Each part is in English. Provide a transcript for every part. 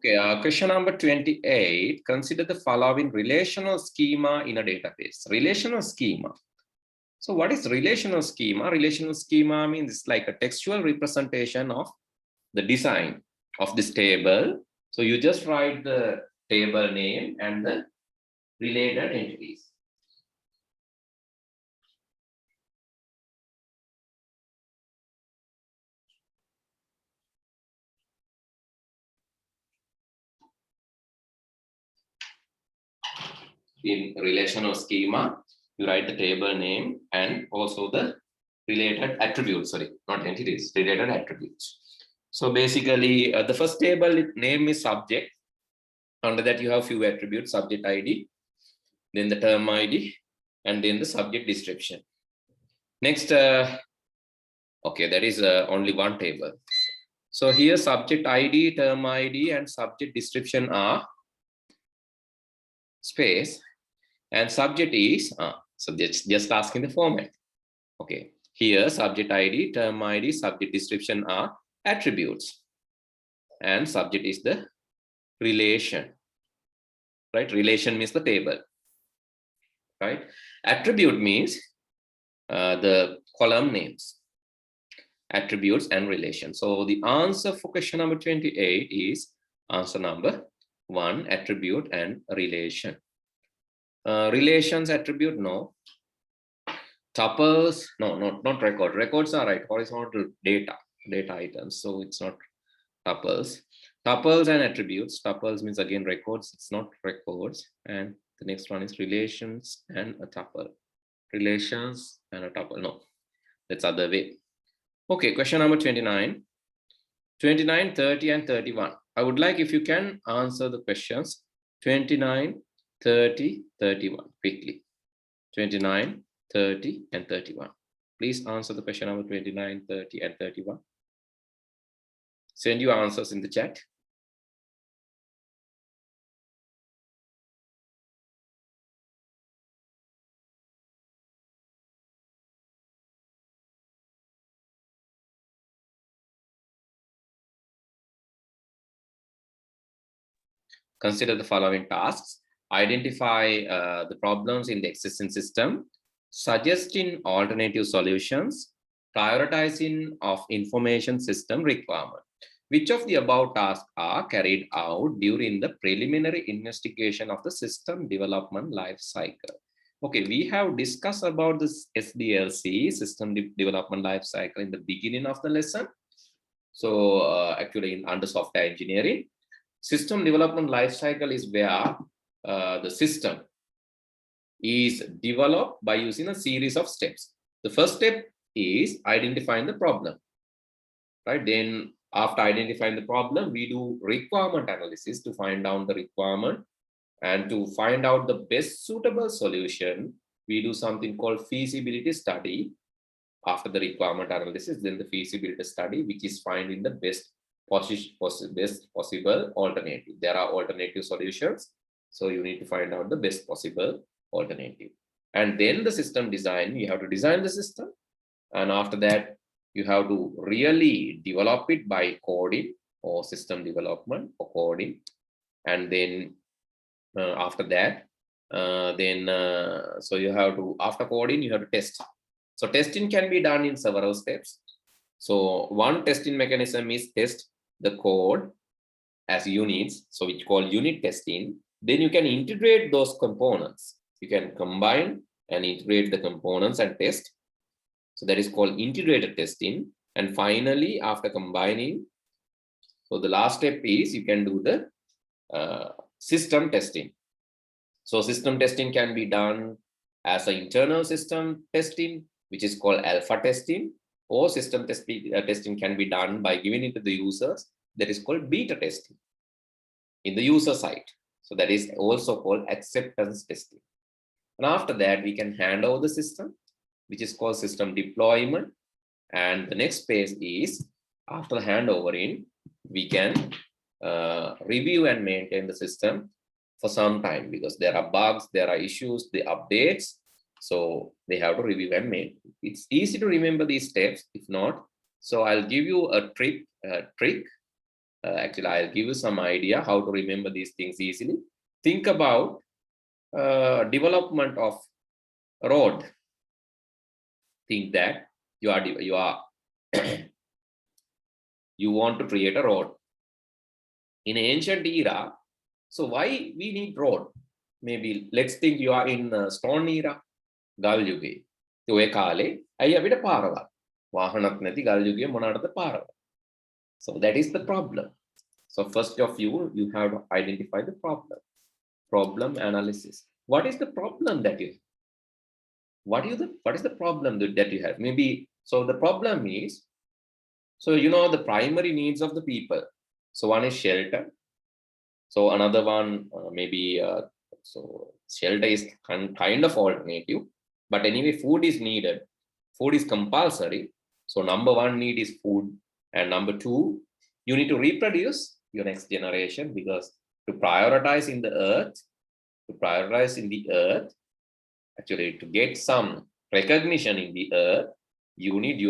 Okay, question number 28. Consider the following relational schema in a database. Relational schema. So what is relational schema? Relational schema means it's like a textual representation of the design of this table. So you just write the table name and the related entities. In relational schema, you write the table name and also the related attributes, sorry, not entities, related attributes. So basically, the first table name is subject. Under that, you have few attributes, subject ID, then the term ID, and then the subject description. Next, okay, that is only one table. So here, subject ID, term ID, and subject description are space, and subject is, so just asking the format. Okay, here, subject ID, term ID, subject description are attributes, and subject is the relation, right? Relation means the table, right? Attribute means the column names, attributes and relation. So the answer for question number 28 is answer number 1, attribute and relation. Relations, attribute, no. Tuples, no, not record. Records are right, horizontal data items, so it's not tuples. Tuples and attributes. Tuples means again records, it's not records. And the next one is relations and a tuple. Relations and a tuple, no, that's other way. Okay, question number 29. 29, 30, and 31. I would like if you can answer the questions 29, 30, 31 quickly. 29, 30, and 31. Please answer the question number 29, 30, and 31. Send your answers in the chat. Consider the following tasks. Identify the problems in the existing system, suggesting alternative solutions, prioritizing of information system requirement. Which of the above tasks are carried out during the preliminary investigation of the system development life cycle? Okay, we have discussed about this Sdlc, system development life cycle, in the beginning of the lesson. So actually under software engineering, system development life cycle is where the system is developed by using a series of steps. The first step is identifying the problem, right? Then after identifying the problem, we do requirement analysis to find out the requirement, and to find out the best suitable solution, we do something called feasibility study. After the requirement analysis, then the feasibility study, which is finding the best possible alternative. There are alternative solutions, so you need to find out the best possible alternative. And then the system design, you have to design the system, and after that you have to really develop it by coding or system development or coding. And then after that so you have to, after coding, you have to test. So testing can be done in several steps. So one testing mechanism is test the code as units, so which call unit testing. Then you can integrate those components. You can combine and integrate the components and test. So that is called integrated testing. And finally, after combining, so the last step is you can do the system testing. So system testing can be done as an internal system testing, which is called alpha testing, or system testing can be done by giving it to the users, that is called beta testing in the user side. So that is also called acceptance testing. And after that, we can hand over the system, which is called system deployment. And the next phase is, after the handovering, we can review and maintain the system for some time, because there are bugs, there are issues, the updates. So they have to review and maintain. It's easy to remember these steps. If not, so I'll give you a trick Actually, I'll give you some idea how to remember these things easily. Think about development of road. Think that you want to create a road in ancient era. So why we need road? Maybe let's think you are in stone era, ගල් යුගයේ. ඔය කාලේ අයි අපිට පාරවල් වාහනක් නැති ගල් යුගයේ මොනකටද පාරවල්? So that is the problem. So first of you have to identify the problem analysis. What is the problem that you have? What is the problem that you have? Maybe so the problem is, so you know the primary needs of the people. So one is shelter. So another one so shelter is kind of alternative, but anyway food is needed. Food is compulsory. So number one need is food, and number two, you need to reproduce your next generation, because to prioritize in the earth, actually to get some recognition in the earth, you need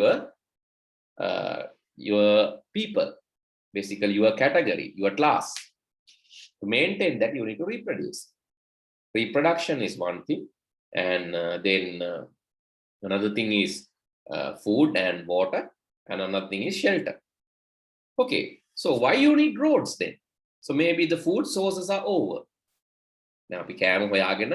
your people, basically your category, your class. To maintain that, you need to reproduce. Reproduction is one thing, and then another thing is food and water, and another thing is shelter. Okay, so why you need roads then? So maybe the food sources are over. Now we කෑම හොයාගෙන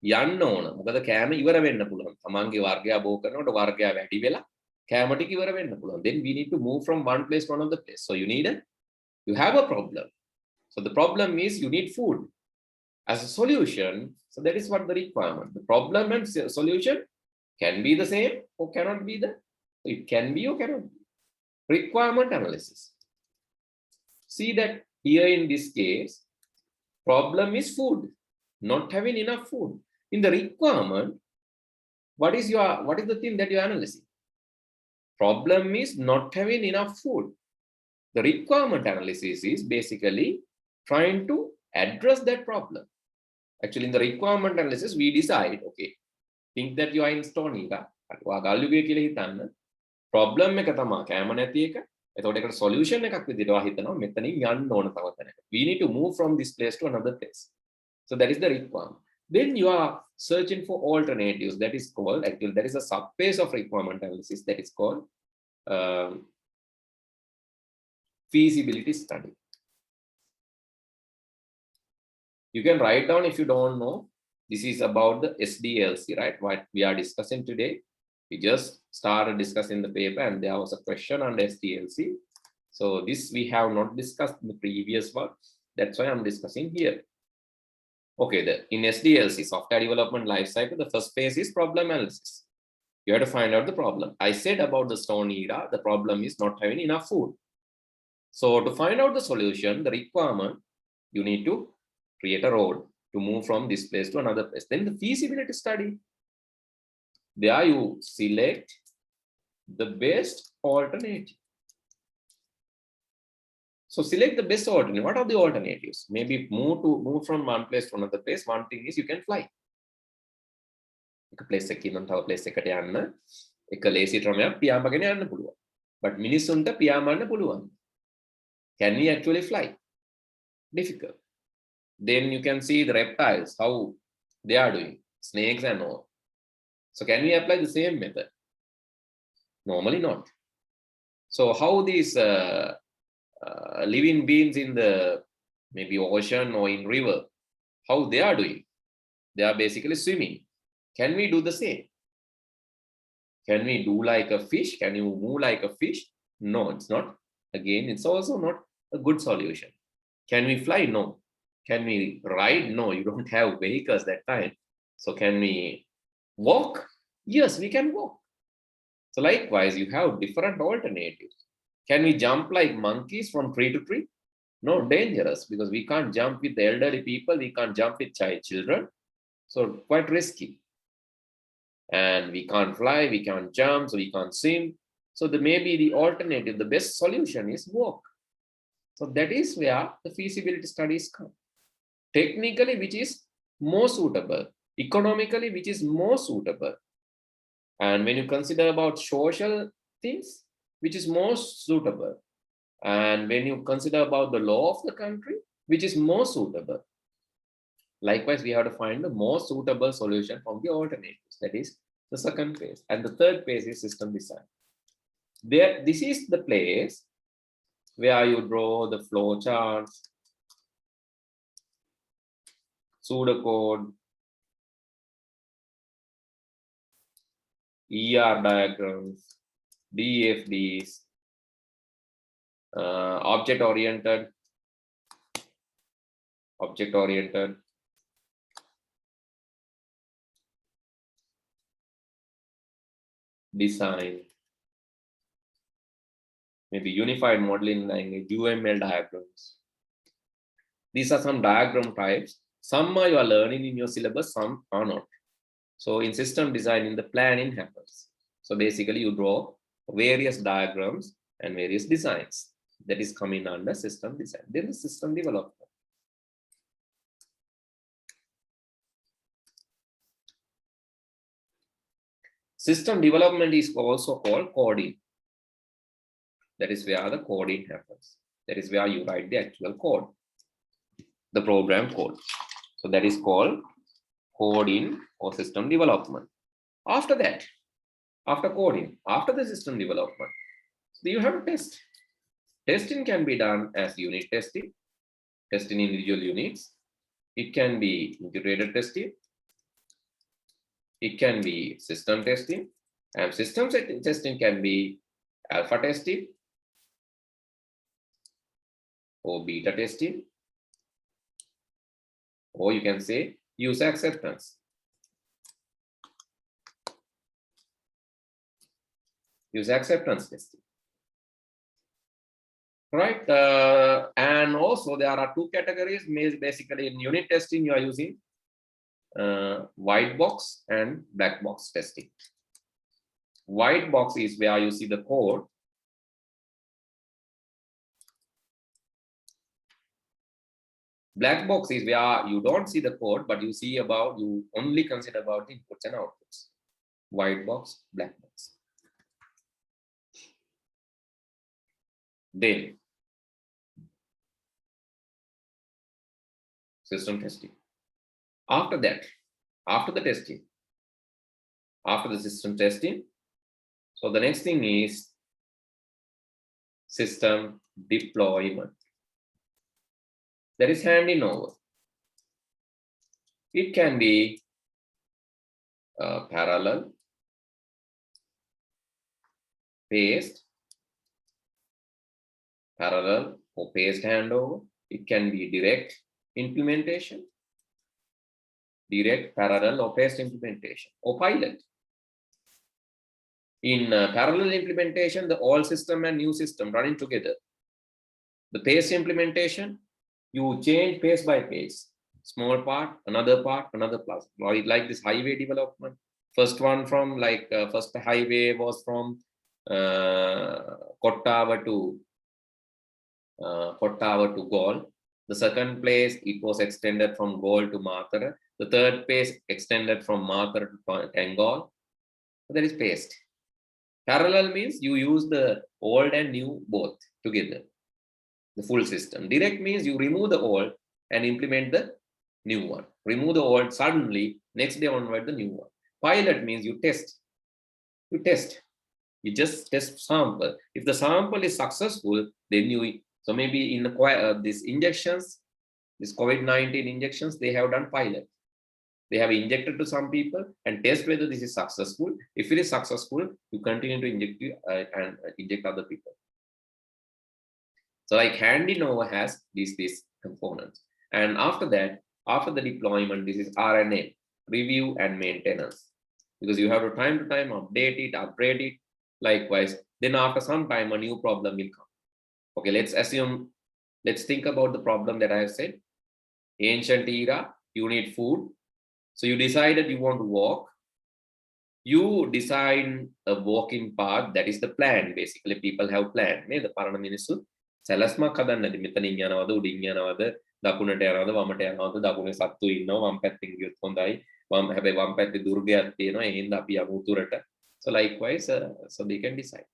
යන්න ඕන. මොකද කෑම ඉවර වෙන්න පුළුවන්. තමන්ගේ වර්ගය බෝ කරනකොට වර්ගය වැඩි වෙලා කෑම ටික ඉවර වෙන්න පුළුවන්. Then we need to move from one place to another place. So you have a problem. So the problem is you need food as a solution. So that is what the requirement. The problem and solution can be the same or cannot be the. It can be or cannot be. Requirement analysis. See that here in this case, problem is food, not having enough food. In the requirement, what is the thing that you're analyzing? Problem is not having enough food. The requirement analysis is basically trying to address that problem. Actually, in the requirement analysis, we decide, okay, think that you are in stone era. Problem එක තමයි කැම නැති එක. එතකොට ඒකට solution එකක් විදිහට හිතනවා මෙතනින් යන්න ඕන තව තැනකට. We need to move from this place to another place. So that is the requirement. Then you are searching for alternatives. That is called, actually, that is a subphase of requirement analysis. That is called feasibility study. You can write down if you don't know. This is about the Sdlc, right? What we are discussing today. We just started discussing the paper and there was a question on the Sdlc. So this we have not discussed in the previous one. That's why I'm discussing here. Okay, in Sdlc, software development lifecycle, the first phase is problem analysis. You have to find out the problem. I said about the stone era, the problem is not having enough food. So to find out the solution, the requirement, you need to create a road to move from this place to another place. Then the feasibility study. There you select the best alternative. So select the best alternative. What are the alternatives? Maybe move from one place to another place. One thing is you can fly. එක place එකකින් තව place එකට යන්න එක lazy ක්‍රමයක් පියාඹගෙන යන්න පුළුවන්. But මිනිසුන්ට පියාඹන්න පුළුවන්. Can we actually fly? Difficult. Then you can see the reptiles, how they are doing, snakes and all. So can we apply the same method? Normally not. So how these living beings in the maybe ocean or in river, how they are doing? They are basically swimming. Can we do the same? Can we do like a fish? Can you move like a fish? No, it's not. Again, it's also not a good solution. Can we fly? No. Can we ride? No, you don't have vehicles that time. So can we walk? Yes, we can walk. So likewise, you have different alternatives. Can we jump like monkeys from tree to tree? No, dangerous, because we can't jump with the elderly people. We can't jump with children. So quite risky. And we can't fly, we can't jump, so we can't swim. So maybe the alternative, the best solution is walk. So that is where the feasibility studies come. Technically, which is more suitable. Economically, which is more suitable. And when you consider about social things, which is more suitable. And when you consider about the law of the country, which is more suitable, likewise, we have to find the more suitable solution from the alternatives. That is the second phase. And the third phase is system design. This is the place where you draw the flow charts, pseudocode, ER diagrams, DFDs, object-oriented, design, maybe unified modeling language, UML diagrams. These are some diagram types. Some you are learning in your syllabus, some are not. So in system design, in the planning happens. So basically you draw various diagrams and various designs. That is coming under system design. Then the system development. System development is also called coding. That is where the coding happens. That is where you write the actual code, the program code. So that is called coding or system development. After that, after coding, after the system development, so you have to test. Testing can be done as unit testing, testing individual units. It can be integrated testing. It can be system testing, and system testing can be alpha testing or beta testing, or you can say user acceptance. User acceptance testing. Right, and also there are two categories. Basically, in unit testing, you are using white box and black box testing. White box is where you see the code. Black box is where you don't see the code, but you see about, you only consider about inputs and outputs. White box, black box. Then system testing. After that, after the testing, after the system testing, so the next thing is system deployment. That is handing over. It can be parallel, paste, parallel or paste handover. It can be direct implementation, direct, parallel or paste implementation, or pilot. In parallel implementation, the old system and new system running together. The paste implementation, you change pace by pace. Small part, another part, another plus. Like this highway development. First one from first highway was from Kottawa to Galle. The second place, it was extended from Galle to Mathura. The third phase extended from Mathura to Tangol. That is paste. Parallel means you use the old and new both together, the full system. Direct means you remove the old and implement the new one. Remove the old, suddenly, next day onward, the new one. Pilot means you test. You test. You just test sample. If the sample is successful, then you, so maybe in these injections, this COVID-19 injections, they have done pilot. They have injected to some people and test whether this is successful. If it is successful, you continue to inject and inject other people. So like handing over has these components. And after that, after the deployment, this is RNA, review and maintenance. Because you have to time update it, upgrade it. Likewise, then after some time, a new problem will come. Okay, let's think about the problem that I have said. Ancient era, you need food. So you decided you want to walk. You design a walking path. That is the plan. Basically, people have planned. The parana minisu salasma kadanna මෙතනින් යනවද උඩින් යනවද දකුණට යනවද වමට යනවද දකුණේ සත්තු ඉන්නවා වම් පැත්තෙන් ගියොත් හොඳයි හැබැයි වම් පැත්තේ දුර්ගයක් තියෙනවා ඒ හින්දා අපි යමු උතුරට. So likewise, so they can decide.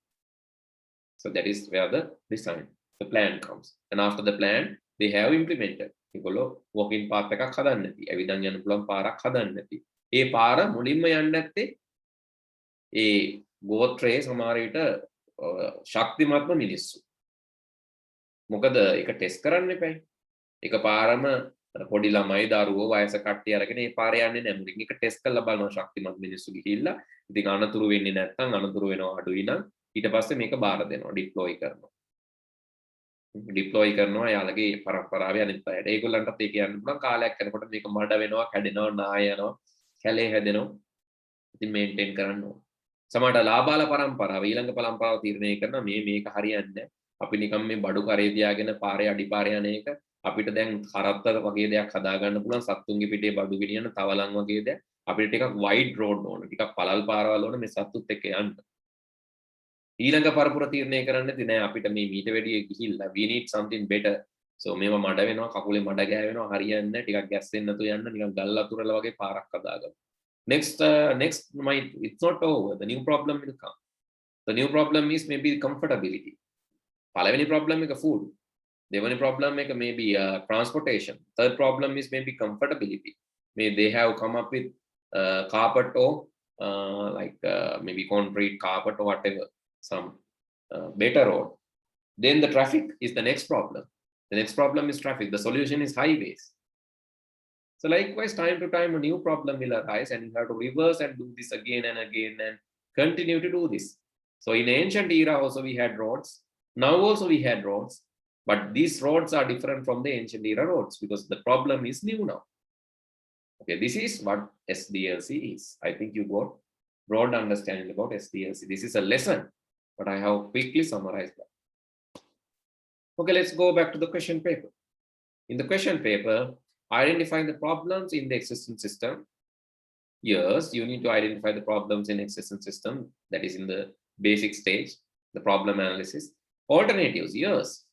So that is where the design. the plan comes. And after the plan, they have implemented. ඒගොල්ලෝ walking path එකක් හදන්න නැති. ඇවිදන් යන්න පුළුවන් පාරක් හදන්න නැති. ඒ පාර මුලින්ම යන්නේ නැත්තේ ඒ ගෝත්‍රයේ සමහර විට ශක්තිමත්ම මිනිස්සු. මොකද ඒක ටෙස්ට් කරන්න එපායි. එකපාරම පොඩි ළමයි දරුවෝ වයස කට්ටිය අරගෙන ඒ පාරේ යන්නේ නැහැ. මුලින් ඒක ටෙස්ට් කරලා බලනවා ශක්තිමත් මිනිස්සු ගිහිල්ලා. ඉතින් අනතුරු වෙන්නේ නැත්නම් අනතුරු වෙනවා අඩුයි නම් ඊට පස්සේ මේක බාර දෙනවා, ඩිප්ලොයි කරනවා. ඩිප්ලොයි කරනවා යාළගේ පරම්පරාවේ අනිත් අයට. ඒගොල්ලන්ටත් ඒක යන්න පුළුවන් කාලයක් යනකොට මේක මඩ වෙනවා, කැඩෙනවා, නාය යනවා, කැලේ හැදෙනවා. ඉතින් මේන්ටේන් කරන්න ඕන. සමහරට ලාබාල පරම්පරාව ඊළඟ පරම්පරාව තීරණය කරනවා මේක හරියන්නේ නැහැ. අපි නිකම් මේ බඩු කරේ තියාගෙන පාරේ අඩිපාරේ යන එක අපිට දැන් කරත්තර වගේ දෙයක් හදා ගන්න පුළුවන්. සත්තුන්ගේ පිටේ බඩු ගෙනියන තවලන් වගේ දෙයක්. අපිට ටිකක් වයිඩ් රෝඩ් ඕන. ටිකක් පළල් පාරවල් ඕන මේ සත්තුත් එක්ක යන්න. ඊළඟ පරපුර තීරණය කරන්නේදී නෑ අපිට මේ මීට වැඩිය ගිහිල්ලා we need something better. so මේවා මඩ වෙනවා, කකුලේ මඩ ගෑවෙනවා, හරියන්නේ නැහැ. ටිකක් ගැස්සෙන්න නැතුව යන්න නිකන් ගල් අතුරල වගේ පාරක් හදාගන්න. Next might it's not over. The new problem will come. The new problem is maybe comfortability. Palavani problem is food. Devani problem maybe transportation. Third problem is maybe comfortability. Maybe they have come up with carpet or maybe concrete carpet or whatever, some better road. Then the traffic is the next problem. The next problem is traffic. The solution is highways. So likewise, time to time, a new problem will arise and you have to reverse and do this again and again and continue to do this. So in ancient era also we had roads. Now also we had roads, but these roads are different from the ancient era roads because the problem is new now. Okay, this is what Sdlc is. I think you got broad understanding about Sdlc. This is a lesson, but I have quickly summarized that. Okay, let's go back to the question paper. In the question paper, identify the problems in the existing system. Yes, you need to identify the problems in existing system. That is in the basic stage, the problem analysis. Alternatives, yes.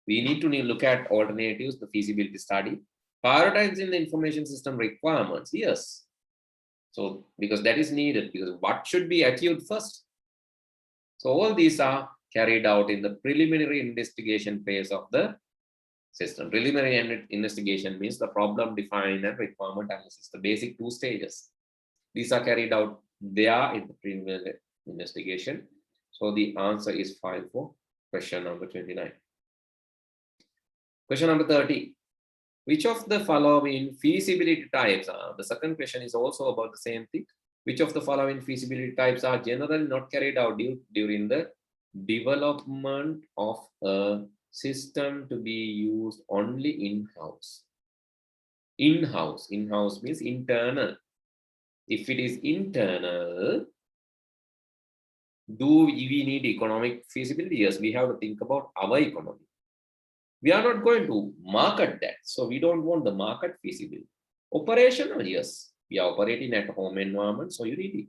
We need to look at alternatives, the feasibility study. Prioritizing the information system requirements, yes. So, because that is needed, because what should be achieved first? So all these are carried out in the preliminary investigation phase of the system. Preliminary investigation means the problem defined and requirement analysis, the basic two stages. These are carried out there in the preliminary investigation. So the answer is 5 for question number 29. Question number 30. Which of the following feasibility types are, the second question is also about the same thing. Which of the following feasibility types are generally not carried out during the development of a system to be used only in-house? In-house. In-house means internal. If it is internal, do we need economic feasibility? Yes, we have to think about our economy. We are not going to market that, so we don't want the market feasibility. Operational, yes, we are operating at home environment, so you need it.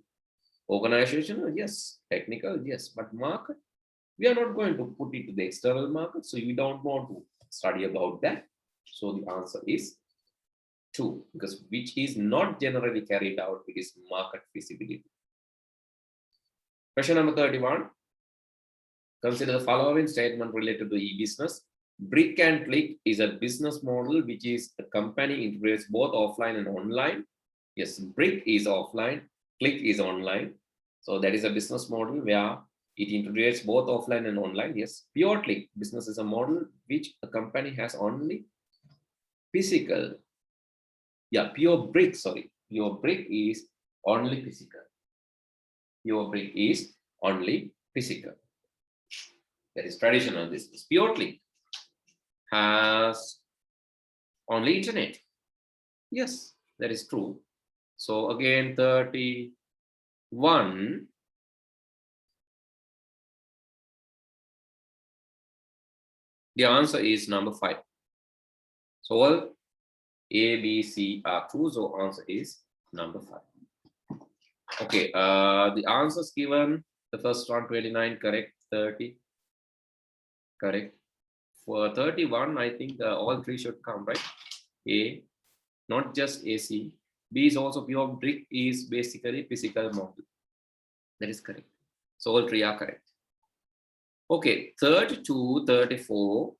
Organizational, yes. Technical, yes, but market, we are not going to put it to the external market, so we don't want to study about that. So the answer is 2, because which is not generally carried out, it is market feasibility. Question number 31. Consider the following statement related to e-business. Brick and click is a business model which is a company integrates both offline and online. Yes, brick is offline, click is online. So that is a business model where it integrates both offline and online. Yes, pure click business is a model which a company has only physical. Yeah, pure brick is only physical. Pure brick is only physical. That is traditional business. Pure click has only internet. Yes, that is true. So again, 31. The answer is number 5. So all A, B, C are true. So answer is number 5. Okay, the answers given, the first one 29 correct, 30 correct. For 31, I think all 3 should come, right? A, not just AC. B is also pure brick is basically physical model. That is correct. So all 3 are correct. Okay, 32, 34,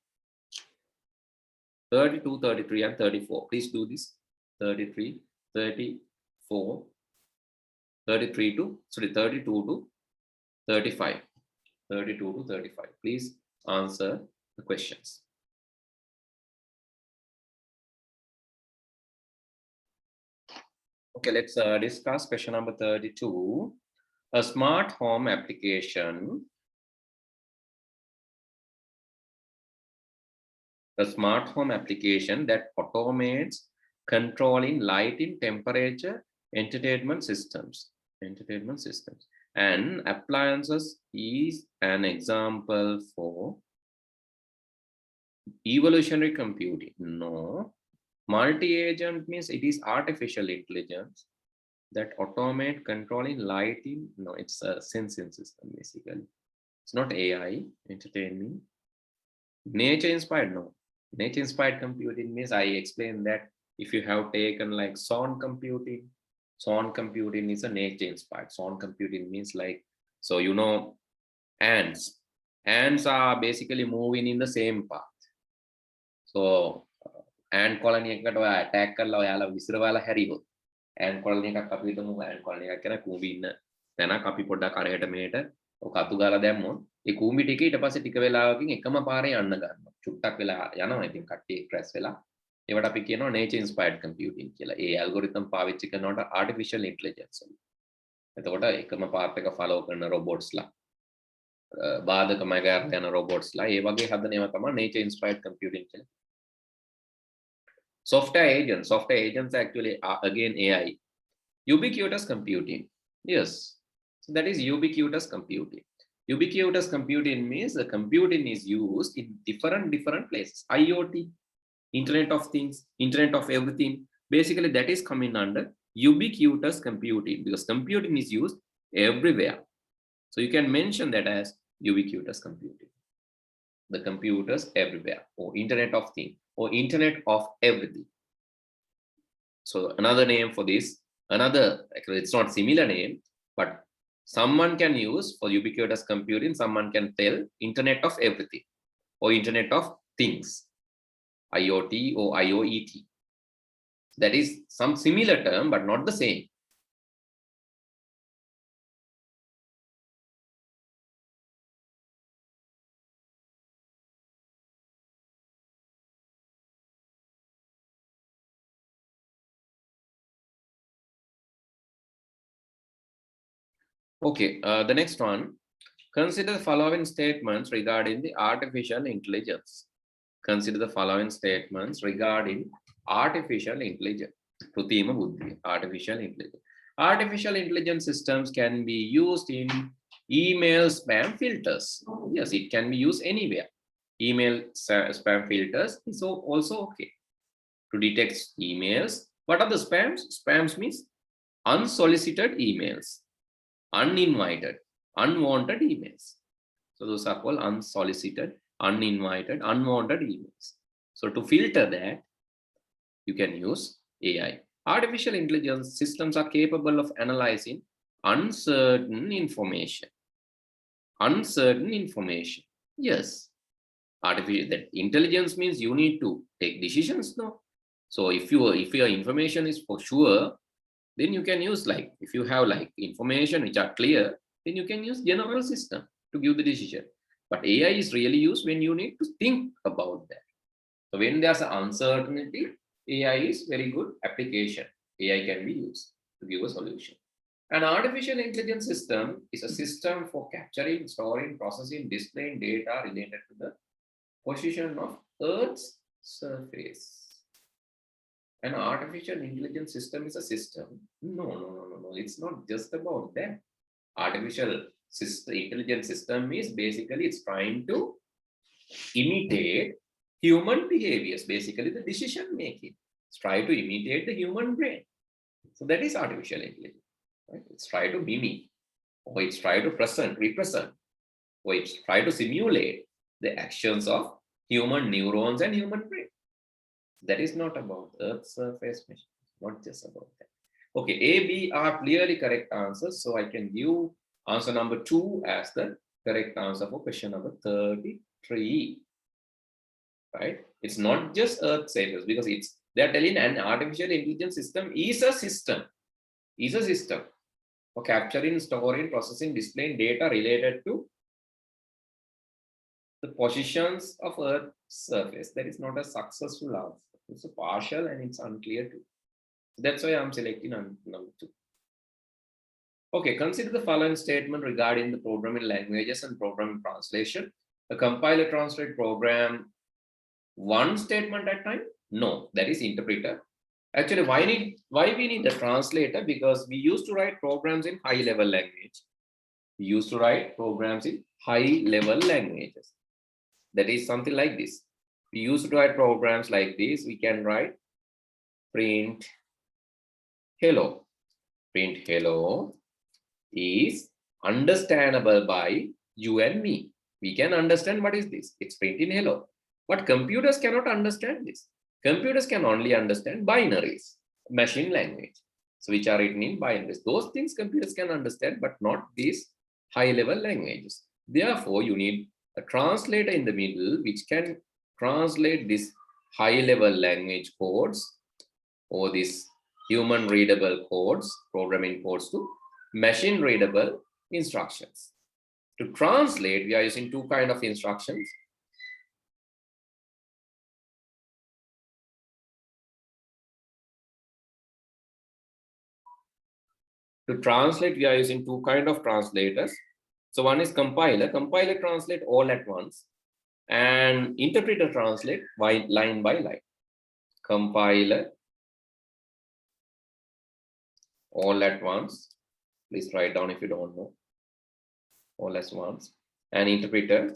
32, 33, and 34. Please do this. 33, 34, 33 to, sorry, 32 to 35. 32 to 35. Please answer the questions. Okay, let's discuss question number 32. A smart home application. A smart home application that automates controlling lighting, temperature, entertainment systems, and appliances is an example for evolutionary computing. No. Multi-agent means it is artificial intelligence that automate controlling lighting. No, it's a sensing system basically. It's not AI, entertainment. Nature inspired, no. Nature inspired computing means I explained that if you have taken like sound computing is a nature inspired. Sound computing means like, so you know, ants are basically moving in the same path. So ant colony එකට ඔයා attack කරලා ඔයාලා විසිරවලා හැරියොත් ant colony එකක් අපි හිතමු ant colony එකක් කියන කූඹි ඉන්න තැනක් අපි පොඩ්ඩක් අරහෙට මෙහෙට ඔක අතු ගාලා දැම්මොත් ඒ කූඹි ටික ඊට පස්සේ ටික වෙලාවකින් එකම පාරේ යන්න ගන්නවා චුට්ටක් වෙලා යනවා ඉතින් කට්ටිය ක්‍රැෂ් වෙලා ඒවට අපි කියනවා nature inspired computing කියලා. ඒ algorithm පාවිච්චි කරනකොට artificial intelligence වලින්. එතකොට එකම path එක follow කරන robots ලා බාධක මගහැරලා යන robots ලා ඒ වගේ හදන ඒවා තමයි nature inspired computing කියලා. Software agents actually are again AI. Ubiquitous computing. Yes. So that is ubiquitous computing. Ubiquitous computing means the computing is used in different places. IoT, Internet of Things, Internet of Everything. Basically, that is coming under ubiquitous computing because computing is used everywhere. So you can mention that as ubiquitous computing. The computers everywhere, or Internet of Things, or Internet of Everything. So another name for this, actually it's not similar name, but someone can use for ubiquitous computing, someone can tell Internet of Everything, or Internet of Things, IoT or IoET. That is some similar term, but not the same. Okay, the next one. Consider the following statements regarding the artificial intelligence. Consider the following statements regarding artificial intelligence. Krutima buddhi, artificial intelligence. Artificial intelligence systems can be used in email spam filters. Yes, it can be used anywhere. Email spam filters is also okay. To detect emails. What are the spams? Spams means unsolicited emails. Uninvited, unwanted emails. So those are called unsolicited, uninvited, unwanted emails. So to filter that, you can use AI. Artificial intelligence systems are capable of analyzing uncertain information. Uncertain information. Yes. That intelligence means you need to take decisions, no? So if your information is for sure, then you can use like, if you have like information which are clear, then you can use general system to give the decision. But AI is really used when you need to think about that. So when there's an uncertainty, AI is very good application. AI can be used to give a solution. An artificial intelligence system is a system for capturing, storing, processing, displaying data related to the position of Earth's surface. An artificial intelligence system is a system. No. It's not just about that. Artificial intelligence system is basically it's trying to imitate human behaviors, basically the decision making. It's trying to imitate the human brain. So that is artificial intelligence. Right? It's trying to mimic, or it's trying to represent, or it's trying to simulate the actions of human neurons and human brain. That is not about Earth's surface mission, not just about that. Okay, A, B are clearly correct answers. So I can give answer number 2 as the correct answer for question number 33. Right? It's not just Earth savers because they're telling an artificial intelligence system is a system. Is a system for capturing, storing, processing, displaying data related to the positions of Earth's surface. That is not a successful answer. It's a partial and it's unclear too. That's why I'm selecting number 2. Okay, consider the following statement regarding the programming languages and programming translation. A compiler translate program one statement at a time? No, that is interpreter. Actually, why we need the translator? Because we used to write programs in high-level language. We used to write programs in high-level languages. That is something like this. We used to write programs like this. We can write print hello. Print hello is understandable by you and me. We can understand what is this. It's printing hello. But computers cannot understand this. Computers can only understand binaries, machine language, so which are written in binaries. Those things computers can understand, but not these high-level languages. Therefore, you need a translator in the middle, which can translate this high-level language codes or this human-readable codes, programming codes to machine-readable instructions. To translate, we are using two kinds of instructions. To translate, we are using two kinds of translators. So one is compiler. Compiler translate all at once, and interpreter translate line by line. Compiler all at once. Please write down if you don't know. All at once. And interpreter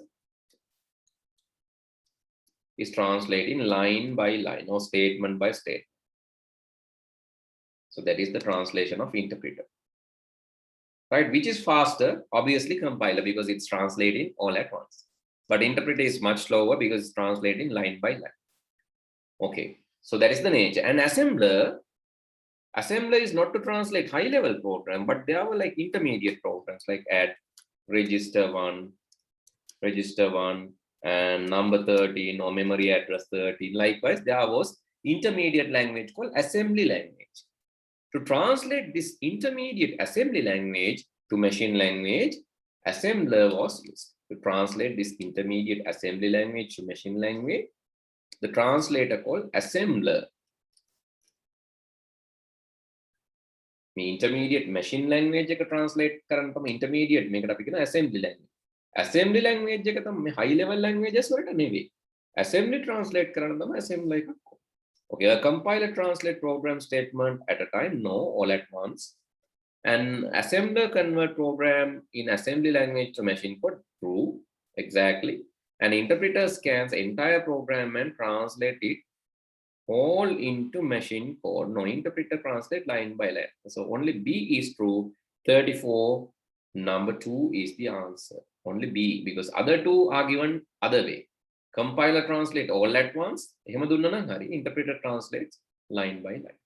is translating line by line or statement by statement. So that is the translation of interpreter. Right, which is faster? Obviously compiler, because it's translating all at once. But interpreter is much slower because it's translating line by line. Okay, so that is the nature. And assembler is not to translate high-level program, but there are like intermediate programs like add register 1, and number 13 or memory address 13. Likewise, there was intermediate language called assembly language. To translate this intermediate assembly language to machine language, assembler was used. To translate this intermediate assembly language to machine language, the translator called assembler. Intermediate machine language translate කරන්න intermediate මේකට අපි කියන assembly language. Assembly language එක තමයි high level languages වලට නෙවෙයි. Assembly translate කරන්න තමයි assembler එකක්. Okay, a compiler translate program statement at a time, no, all at once. And assembler convert program in assembly language to machine code, true, exactly. And interpreter scans entire program and translate it all into machine code. No, interpreter translate line by line. So only B is true. 34, number 2 is the answer. Only B, because other two are given other way. Compiler translate all at once. Interpreter translates line by line.